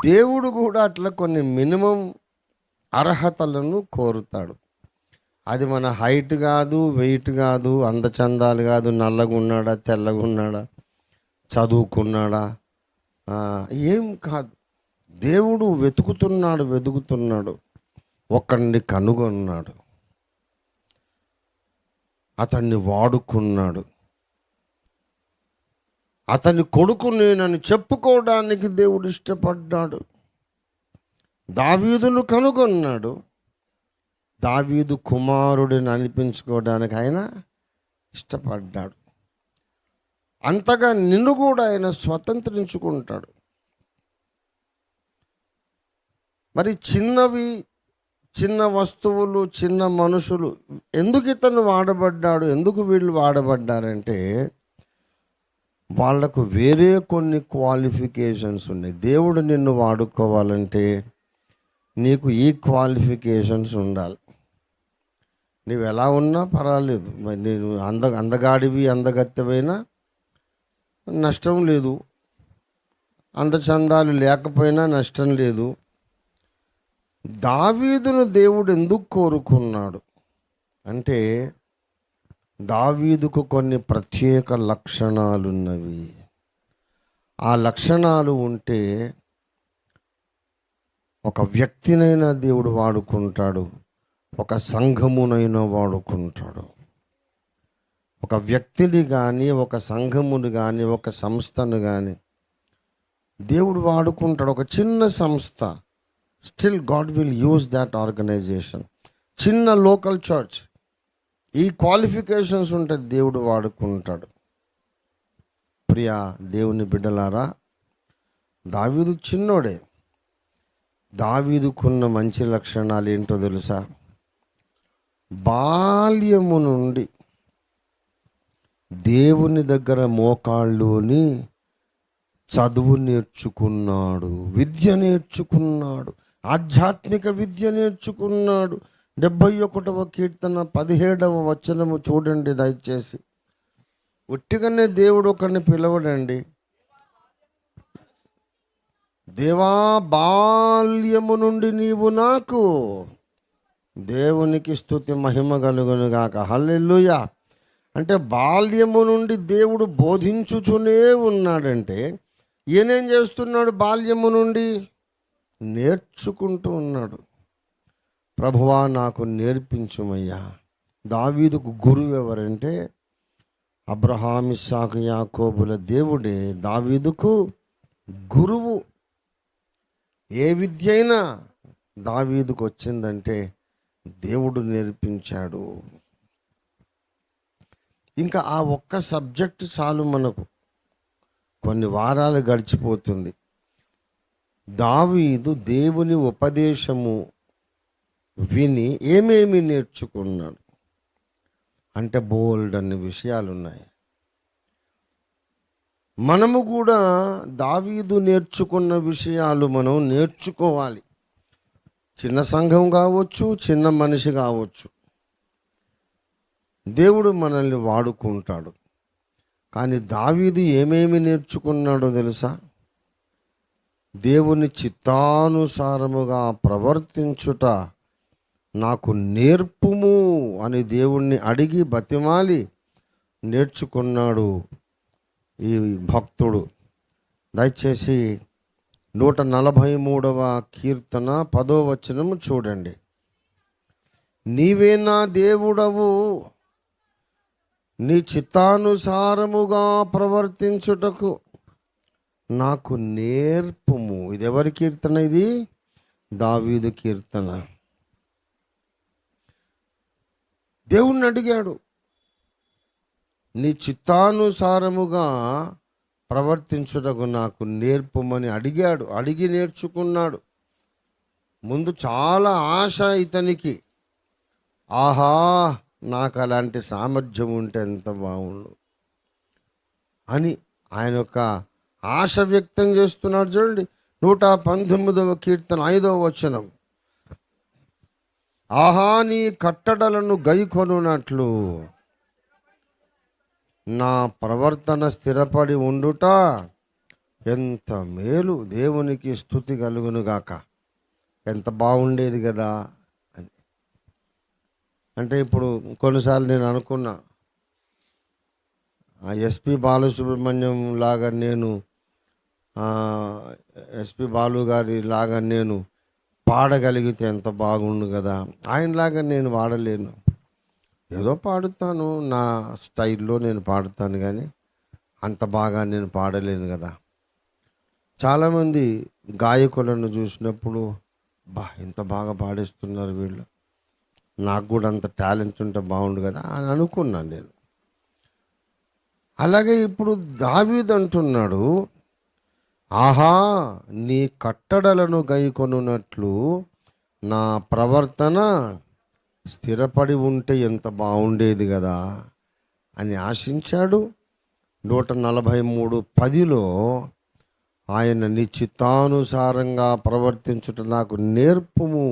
దేవుడు కూడా అట్లా కొన్ని మినిమం అర్హతలను కోరుతాడు. అది మన హైట్ కాదు, వెయిట్ కాదు, అందచందాలు కాదు, నల్లగున్నాడా, తెల్లగున్నాడా, చదువుకున్నాడా, ఏం కాదు. దేవుడు వెతుకుతున్నాడు, ఒకడిని కనుగొన్నాడు, అతన్ని వాడుకున్నాడు. అతని కొడుకు నేనని చెప్పుకోవడానికి దేవుడు ఇష్టపడ్డాడు. దావీదును కనుగొన్నాడు. దావీదు కుమారుడిని అనిపించుకోవడానికి ఆయన ఇష్టపడ్డాడు. అంతగా నిన్ను కూడా ఆయన స్వతంత్రించుకుంటాడు. మరి చిన్న వస్తువులు, చిన్న మనుషులు ఎందుకు ఇతను వాడబడ్డాడు, ఎందుకు వీళ్ళు వాడబడ్డారంటే వాళ్లకు వేరే కొన్ని క్వాలిఫికేషన్స్ ఉన్నాయి. దేవుడు నిన్ను వాడుకోవాలంటే నీకు ఈ క్వాలిఫికేషన్స్ ఉండాలి. నువ్వు ఎలా ఉన్నా పర్వాలేదు, మరి నేను అందగాడివి అందగత్తెవైనా నష్టం లేదు, అందచందాలు లేకపోయినా నష్టం లేదు. దావీదును దేవుడు ఎందుకు కోరుకున్నాడు అంటే దావీదుకు కొన్ని ప్రత్యేక లక్షణాలు ఉన్నవి. ఆ లక్షణాలు ఉంటే ఒక వ్యక్తినైనా దేవుడు వాడుకుంటాడు, ఒక సంఘమునైనా వాడుకుంటాడు. ఒక వ్యక్తిని కానీ, ఒక సంఘమును కానీ, ఒక సంస్థను కానీ దేవుడు వాడుకుంటాడు. ఒక చిన్న సంస్థ, still God will use that organization. చిన్న లోకల్ చర్చ్, ఈ క్వాలిఫికేషన్స్ ఉంటే దేవుడు వాడుకుంటాడు. ప్రియా దేవుని బిడ్డలారా, దావీదు చిన్నోడే. దావీదుకున్న మంచి లక్షణాలు ఏంటో తెలుసా? బాల్యము నుండి దేవుని దగ్గర మోకాళ్ళుని చదువు నేర్చుకున్నాడు, విద్య నేర్చుకున్నాడు, ఆధ్యాత్మిక విద్య నేర్చుకున్నాడు. 71వ కీర్తన 17వ వచనము చూడండి దయచేసి. ఒట్టిగానే దేవుడు ఒకరిని పిలవడండి. దేవా బాల్యము నుండి నీవు నాకు. దేవునికి స్తుతి మహిమ కలుగును గాక. హల్లెలూయా. అంటే బాల్యము నుండి దేవుడు బోధించుచునే ఉన్నాడంటే ఈయనేం చేస్తున్నాడు? బాల్యము నుండి నేర్చుకుంటూ ఉన్నాడు. ప్రభువా నాకు నేర్పించుమయ్యా. దావీదుకు గురువు ఎవరంటే అబ్రహాం, ఇస్సాకు, యాకోబుల దేవుడే దావీదుకు గురువు. ఏ విద్య అయినా దావీదుకు వచ్చిందంటే దేవుడు నేర్పించాడు. ఇంకా ఆ ఒక్క సబ్జెక్టు చాలు మనకు. కొన్ని వారాలు గడిచిపోతుంది. దావీదు దేవుని ఉపదేశము విని ఏమేమి నేర్చుకున్నాడు అంటే బోల్డ్ అన్ని విషయాలు ఉన్నాయి. మనము కూడా దావీదు నేర్చుకున్న విషయాలు మనం నేర్చుకోవాలి. చిన్న సంఘం కావచ్చు, చిన్న మనిషి కావచ్చు, దేవుడు మనల్ని వాడుకుంటాడు. కానీ దావీదు ఏమేమి నేర్చుకున్నాడో తెలుసా? దేవుని చిత్తానుసారముగా ప్రవర్తించుట నాకు నేర్పుము అని దేవుణ్ణి అడిగి బతిమాలి నేర్చుకున్నాడు ఈ భక్తుడు. దయచేసి 143వ కీర్తన 10వ వచనము చూడండి. నీవే నా దేవుడవు, నీ చిత్తానుసారముగా ప్రవర్తించుటకు నాకు నేర్పుము. ఇది ఎవరి కీర్తన? ఇది దావీదు కీర్తన. దేవుణ్ణి అడిగాడు, నీ చిత్తానుసారముగా ప్రవర్తించుటకు నాకు నేర్పుమని అడిగాడు. అడిగి నేర్చుకున్నాడు. ముందు చాలా ఆశ ఇతనికి. ఆహా, నాకు అలాంటి సామర్థ్యం ఉంటే ఎంత బాగుండు అని ఆయన యొక్క ఆశ వ్యక్తం చేస్తున్నాడు. చూడండి 119వ కీర్తన 5వ వచనం. ఆహా, నీ కట్టడలను గైకొనున్నట్లు నా ప్రవర్తన స్థిరపడి ఉండుట ఎంత మేలు, దేవునికి స్తుతి కలుగును గాక, ఎంత బాగుండేది కదా అని. అంటే ఇప్పుడు కొన్నిసార్లు నేను అనుకున్నా, ఎస్పి బాలసుబ్రహ్మణ్యం లాగా నేను, ఎస్పి బాలు గారి లాగా నేను పాడగలిగితే ఎంత బాగుండు కదా. ఆయనలాగా నేను పాడలేను, ఏదో పాడుతాను, నా స్టైల్లో నేను పాడుతాను, కానీ అంత బాగా నేను పాడలేను కదా. చాలామంది గాయకులను చూసినప్పుడు, ఇంత బాగా పాడేస్తున్నారు వీళ్ళు, నాకు కూడా అంత టాలెంట్ ఉంటే బాగుండు కదా అని అనుకున్నాను నేను. అలాగే ఇప్పుడు దావీదు అంటున్నాడు, ఆహా, నీ కట్టడలను గైకొనున్నట్లు నా ప్రవర్తన స్థిరపడి ఉంటే ఎంత బాగుండేది కదా అని ఆశించాడు. 143:10 ఆయన నీ చిత్తానుసారంగా ప్రవర్తించుట నాకు నేర్పుము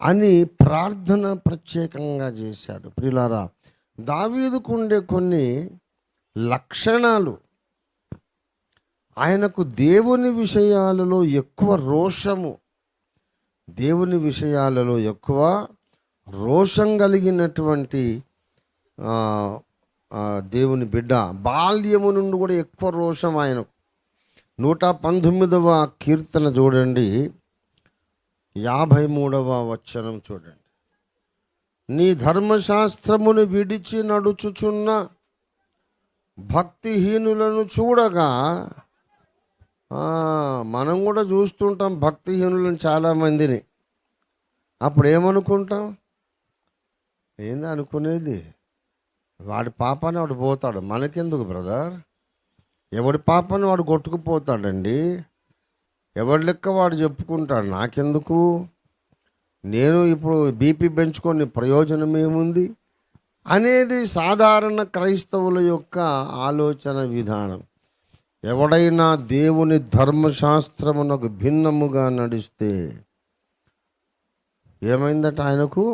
అని ప్రార్థన ప్రత్యేకంగా చేశాడు. ప్రియులారా, దావీదుకుండే కొన్ని లక్షణాలు, ఆయనకు దేవుని విషయాలలో ఎక్కువ రోషము, దేవుని విషయాలలో ఎక్కువ రోషం కలిగినటువంటి దేవుని బిడ్డ. బాల్యము నుండి కూడా ఎక్కువ రోషం ఆయనకు. 119వ కీర్తన చూడండి, 53వ వచనం చూడండి. నీ ధర్మశాస్త్రమును విడిచి నడుచుచున్న భక్తిహీనులను చూడగా, మనం కూడా చూస్తుంటాం భక్తిహీనులను చాలామందిని. అప్పుడు ఏమనుకుంటాం? ఏంది అనుకునేది? వాడి పాపాన్ని వాడు పోతాడు, మనకెందుకు బ్రదర్? ఎవడి పాపాన్ని వాడు కొట్టుకుపోతాడండి, ఎవడి లెక్క వాడు చెప్పుకుంటాడు, నాకెందుకు? నేను ఇప్పుడు బీపీ పెంచుకొని ప్రయోజనం ఏముంది అనేది సాధారణ క్రైస్తవుల యొక్క ఆలోచన విధానం. ఎవడైనా దేవుని ధర్మశాస్త్రమునకు భిన్నముగా నడిస్తే ఏమైందట? ఆయనకు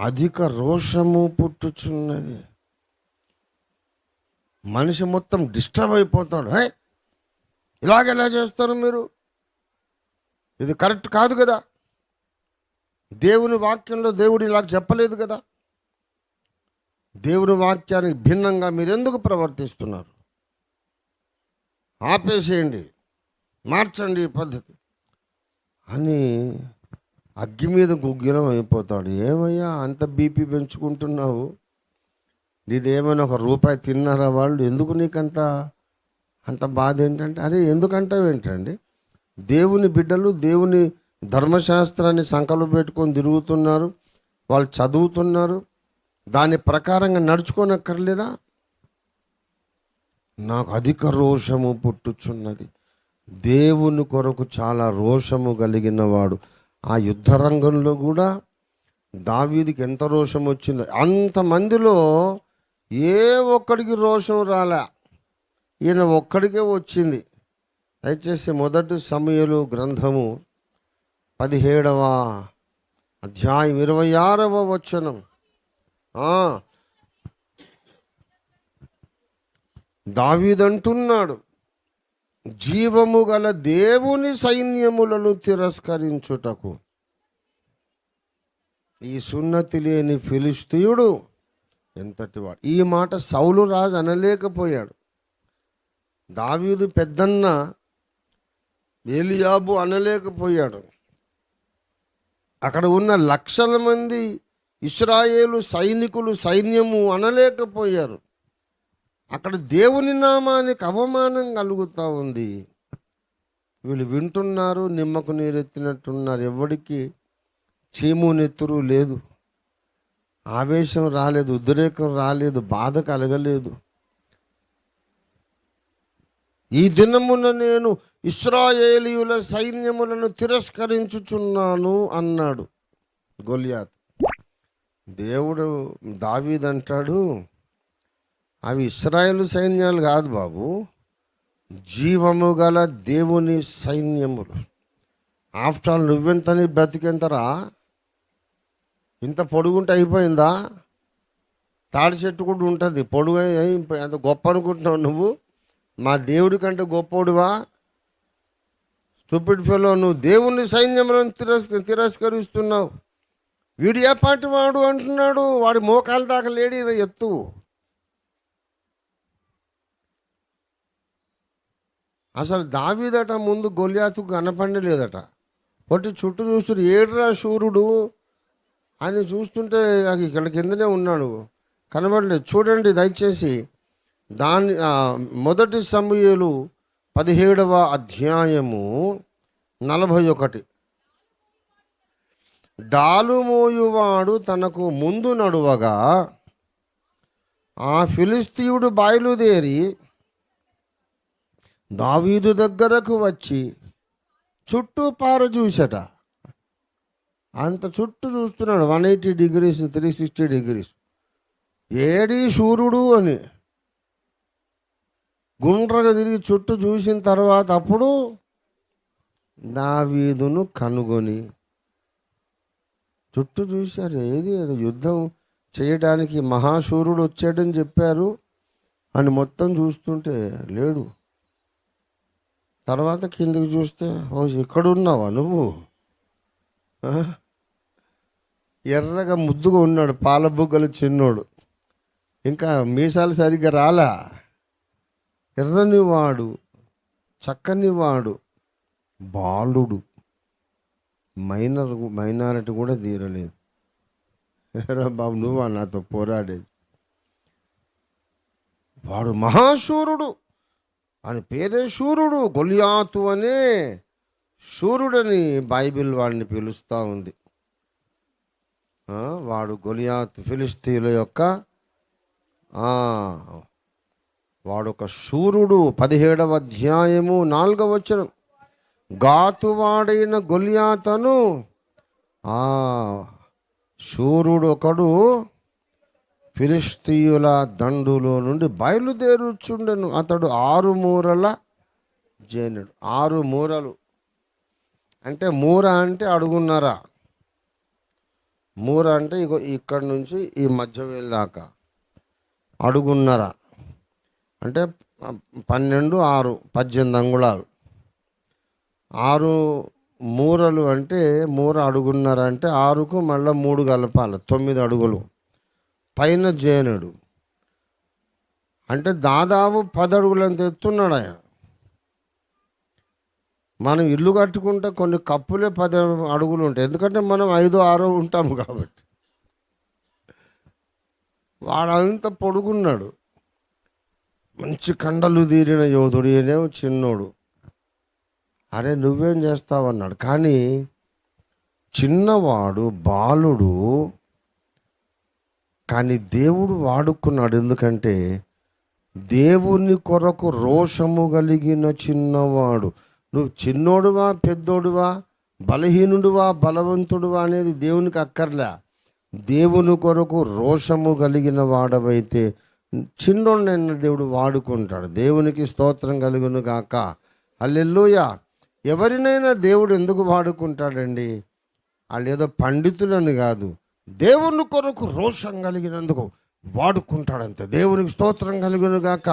అధిక రోషము పుట్టుచున్నది. మనిషి మొత్తం డిస్టర్బ్ అయిపోతాడు. ఇలాగెలా చేస్తారు మీరు? ఇది కరెక్ట్ కాదు కదా, దేవుని వాక్యంలో దేవుడు ఇలా చెప్పలేదు కదా, దేవుని వాక్యానికి భిన్నంగా మీరు ఎందుకు ప్రవర్తిస్తున్నారు? ఆపేసేయండి, మార్చండి ఈ పద్ధతి అని అగ్గి మీద గుగ్గిలం అయిపోతాడు. ఏమయ్యా అంత బీపీ పెంచుకుంటున్నావు? నీదేమైనా ₹1 తిన్నారా వాళ్ళు? ఎందుకు నీకంత బాధ ఏంటంటే, అరే ఎందుకంటావు ఏంటండి? దేవుని బిడ్డలు దేవుని ధర్మశాస్త్రాన్ని సంకలో పెట్టుకొని తిరుగుతున్నారు, వాళ్ళు చదువుతున్నారు, దాని ప్రకారంగా నడుచుకోనక్కర్లేదా? నాకు అధిక రోషము పుట్టుచున్నది. దేవుని కొరకు చాలా రోషము కలిగిన వాడు. ఆ యుద్ధ రంగంలో కూడా దావీదుకి ఎంత రోషం వచ్చిందో, అంతమందిలో ఏ ఒక్కడికి రోషం రాలే, ఈయన ఒక్కడికే వచ్చింది. దయచేసి 1 సమూయేలు గ్రంథము 17వ అధ్యాయం 26వ వచనం. దావీదంటున్నాడు, జీవము గల దేవుని సైన్యములను తిరస్కరించుటకు ఈ సున్నతి లేని ఫిలిష్తీయుడు ఎంతటివాడు. ఈ మాట సౌలు రాజు అనలేకపోయాడు. దావీదు పెద్దన్న ఏలియాబు అనలేకపోయాడు. అక్కడ ఉన్న లక్షల మంది ఇశ్రాయేలు సైనికులు సైన్యము అనలేకపోయారు. అక్కడ దేవుని నామానికి అవమానం కలుగుతూ ఉంది. వీళ్ళు వింటున్నారు, నిమ్మకు నీరెత్తినట్టున్నారు. ఎవడికి చీము నెత్తురు లేదు, ఆవేశం రాలేదు, ఉద్రేకం రాలేదు, బాధ కలగలేదు. ఈ దినమున నేను ఇశ్రాయేలీయుల సైన్యములను తిరస్కరించుచున్నాను అన్నాడు గొలియాత్. దేవుడు దావీదంటాడు, అవి ఇశ్రాయేలు సైన్యాలు కాదు బాబు, జీవము గల దేవుని సైన్యములు. After all నువ్వెంతని బ్రతికెంతరా? ఇంత పొడుగుంటే అయిపోయిందా? తాడి చెట్టు కూడా ఉంటుంది పొడుగు, అంత గొప్ప అనుకుంటున్నావు నువ్వు? మా దేవుడి కంటే గొప్పోడువా? స్టూపిడ్ ఫెలో, నువ్వు దేవుని సైన్యములను తిరస్కరిస్తున్నావు. వీడు ఏ పాటి వాడు అంటున్నాడు, వాడి మోకాలు దాకా లేడి ఎత్తు. అసలు దావీదట ముందు గొల్యాతుకు కనపడలేదట. ఒకటి చుట్టూ చూస్తుంటే ఏడ్రా శూరుడు అని చూస్తుంటే నాకు ఇక్కడ కిందనే ఉన్నాడు, కనబడలేదు. చూడండి దయచేసి దాని మొదటి సమూయేలు 17వ అధ్యాయము 41. డాలుమోయువాడు తనకు ముందు నడువగా ఆ ఫిలిస్తీయుడు బయలుదేరి దావీదు దగ్గరకు వచ్చి చుట్టూ పార చూసట. అంత చుట్టూ చూస్తున్నాడు, 180 degrees 360 degrees. ఏడి శూరుడు అని గుండ్రగా తిరిగి చుట్టూ చూసిన తర్వాత అప్పుడు దావీదును కనుగొని చుట్టూ చూశారు. ఏది యుద్ధం చేయడానికి మహాశూరుడు వచ్చాడని చెప్పారు అని మొత్తం చూస్తుంటే లేడు. తర్వాత కిందికి చూస్తే, ఓ ఇక్కడున్నావా నువ్వు? ఎర్రగా ముద్దుగా ఉన్నాడు, పాల బుగ్గలు చిన్నోడు, ఇంకా మీసాలు సరిగ్గా రాలా. ఎర్రని వాడు, చక్కని వాడు, బాలుడు, మైనారిటీ కూడా తీరలేదు. ఎరా బాబు, నువ్వా నాతో పోరాడేది? వాడు మహాశూరుడు, అని పేరే శూరుడు. గొలియాతు అనే శూరుడని బైబిల్ వాడిని పిలుస్తూ ఉంది. వాడు గొలియాతు, ఫిలిస్తీయుల యొక్క వాడొక శూరుడు. 17వ అధ్యాయము 4వ వచనం. గాతువాడైన గొలియాతను శూరుడు ఒకడు ఫిలిస్తీయుల దండులో నుండి బయలుదేరుచుండెను. అతడు 6 మూరల జేనుడు. 6 మూరలు అంటే, మూర అంటే అడుగున్నర. మూర అంటే ఇగో ఇక్కడి నుంచి ఈ మధ్య వేలు దాకా అడుగున్నర అంటే 12, 6, 18 అంగుళాలు. 6 మూరలు అంటే, మూర అడుగున్నర అంటే 6కు మళ్ళీ 3 కలపాలి, 9 అడుగులు. పైన జేనుడు అంటే దాదాపు 10 అడుగులంత ఎత్తున్నాడు ఆయన. మనం ఇల్లు కట్టుకుంటే కొన్ని కప్పులే 10 అడుగులు ఉంటాయి, ఎందుకంటే మనం 5, 6 ఉంటాము కాబట్టి. వాడు అంత పొడుగున్నాడు, మంచి కండలు తీరిన యోధుడు. ఈయనేమో చిన్నోడు. అరే నువ్వేం చేస్తావన్నాడు. కానీ చిన్నవాడు, బాలుడు, కానీ దేవుడు వాడుకున్నాడు. ఎందుకంటే దేవుని కొరకు రోషము కలిగిన చిన్నవాడు. నువ్వు చిన్నోడువా, పెద్దోడువా, బలహీనుడువా, బలవంతుడువా అనేది దేవునికి అక్కర్లే. దేవుని కొరకు రోషము కలిగిన వాడవైతే చిన్నోడినైనా దేవుడు వాడుకుంటాడు. దేవునికి స్తోత్రం కలుగును గాక. హల్లెలూయా. ఎవరినైనా దేవుడు ఎందుకు వాడుకుంటాడండి? వాళ్ళు ఏదో పండితులని కాదు, దేవుని కొరకు రోషం కలిగినందుకు వాడుకుంటాడంతే. దేవునికి స్తోత్రం కలుగును గాక.